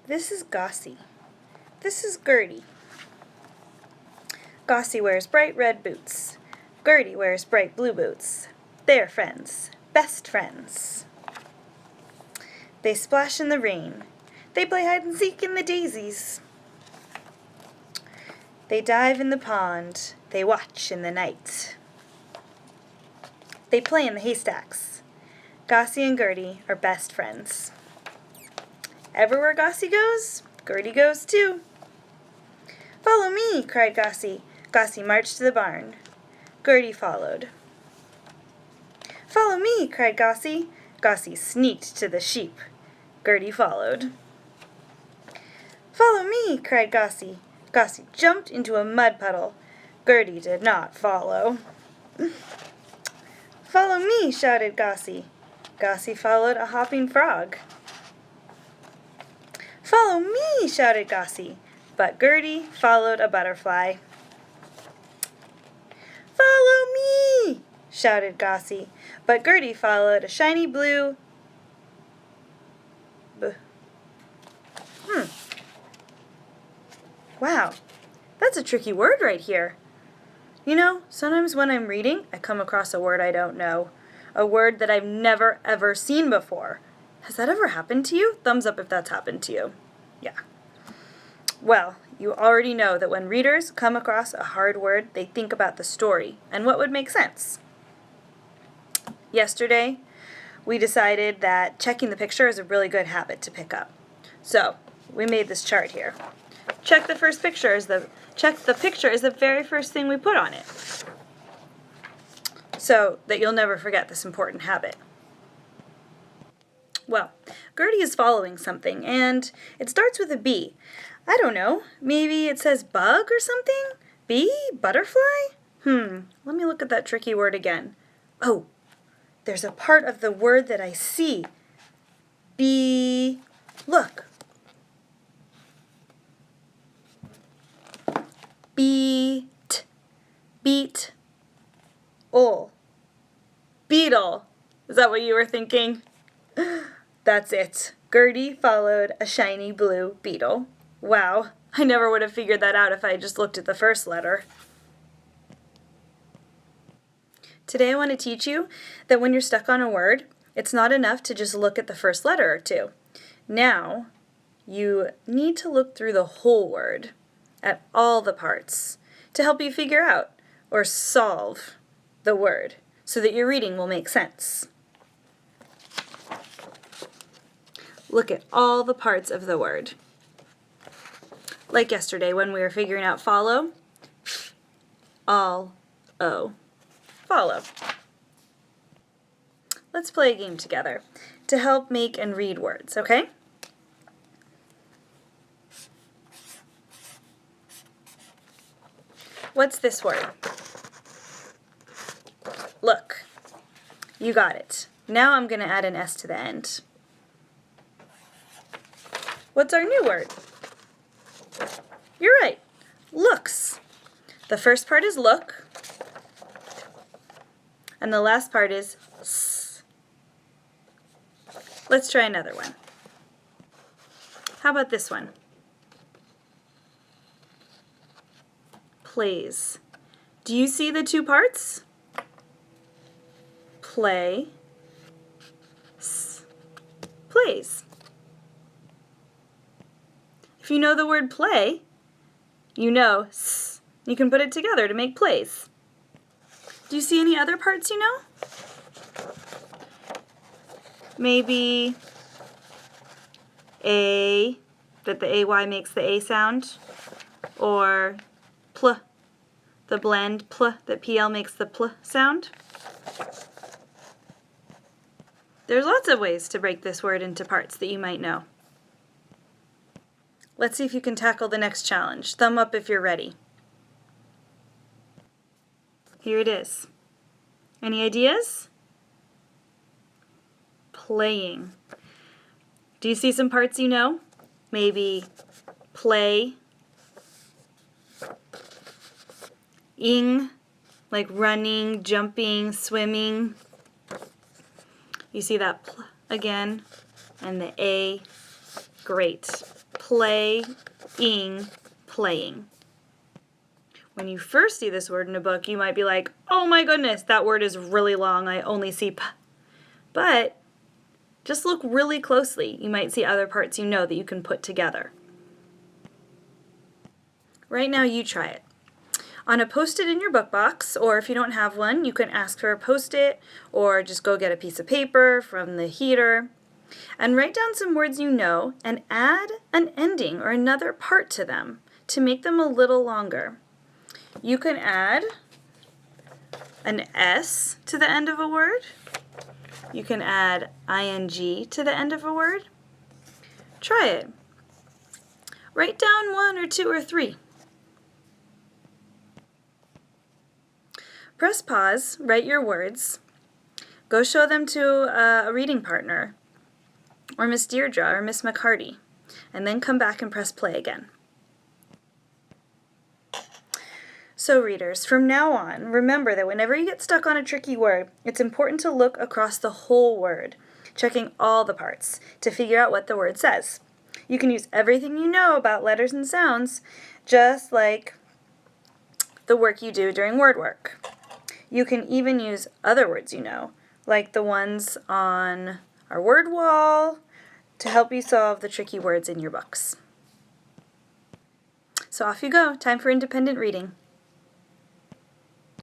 This is Gossie. This is Gertie. Gossie wears bright red boots. Gertie wears bright blue boots. They are friends, best friends. They splash in the rain. They play hide and seek in the daisies. They dive in the pond. They watch in the night. They play in the haystacks. Gossie and Gertie are best friends. Everywhere Gossie goes, Gertie goes too. "Follow me," cried Gossie. Gossie marched to the barn. Gertie followed. "Follow me," cried Gossie. Gossie sneaked to the sheep. Gertie followed. "Follow me," cried Gossie. Gossie jumped into a mud puddle. Gertie did not follow. "Follow me," shouted Gossie. Gossie followed a hopping frog. "Follow me," shouted Gossie, but Gertie followed a butterfly. "Follow me," shouted Gossie, but Gertie followed a shiny blue Wow, that's a tricky word right here. You know, sometimes when I'm reading, I come across a word I don't know, a word that I've never ever seen before. Has that ever happened to you? Thumbs up if that's happened to you. Yeah. Well, you already know that when readers come across a hard word, they think about the story and what would make sense. Yesterday, we decided that checking the picture is a really good habit to pick up. So, we made this chart here. Check the picture is the very first thing we put on it, so that you'll never forget this important habit. Well, Gertie is following something, and it starts with a B. I don't know, maybe it says bug or something? Bee? Butterfly? Let me look at that tricky word again. Oh, there's a part of the word that I see. Bee. Look. Beat. Beat. Ol. Beetle. Is that what you were thinking? That's it. Gertie followed a shiny blue beetle. Wow, I never would have figured that out if I had just looked at the first letter. Today I want to teach you that when you're stuck on a word, it's not enough to just look at the first letter or two. Now, you need to look through the whole word, at all the parts, to help you figure out or solve the word so that your reading will make sense. Look at all the parts of the word. Like yesterday when we were figuring out follow, all, o. Follow. Let's play a game together to help make and read words, okay? What's this word? Look. You got it. Now I'm going to add an S to the end. What's our new word? You're right. Looks. The first part is look, and the last part is s. Let's try another one. How about this one? Plays. Do you see the two parts? Play, s, plays. If you know the word play, you know s. You can put it together to make plays. Do you see any other parts you know? Maybe A, that the AY makes the A sound, or pl, the blend pl, that PL makes the pl sound. There's lots of ways to break this word into parts that you might know. Let's see if you can tackle the next challenge. Thumb up if you're ready. Here it is. Any ideas? Playing. Do you see some parts you know? Maybe play, ing, like running, jumping, swimming. You see that pl again, and the A. Great. playing, playing. When you first see this word in a book, you might be like, oh my goodness, that word is really long. I only see p. But just look really closely. You might see other parts you know that you can put together. Right now, you try it. On a Post-it in your book box, or if you don't have one, you can ask for a Post-it or just go get a piece of paper from the heater and write down some words you know and add an ending or another part to them to make them a little longer. You can add an S to the end of a word. You can add ing to the end of a word. Try it. Write down 1 or 2 or 3. Press pause, write your words. Go show them to a reading partner, or Miss Deirdre or Miss McCarty, and then come back and press play again. So readers, from now on, remember that whenever you get stuck on a tricky word, it's important to look across the whole word, checking all the parts to figure out what the word says. You can use everything you know about letters and sounds, just like the work you do during word work. You can even use other words you know, like the ones on our word wall, to help you solve the tricky words in your books. So off you go. Time for independent reading.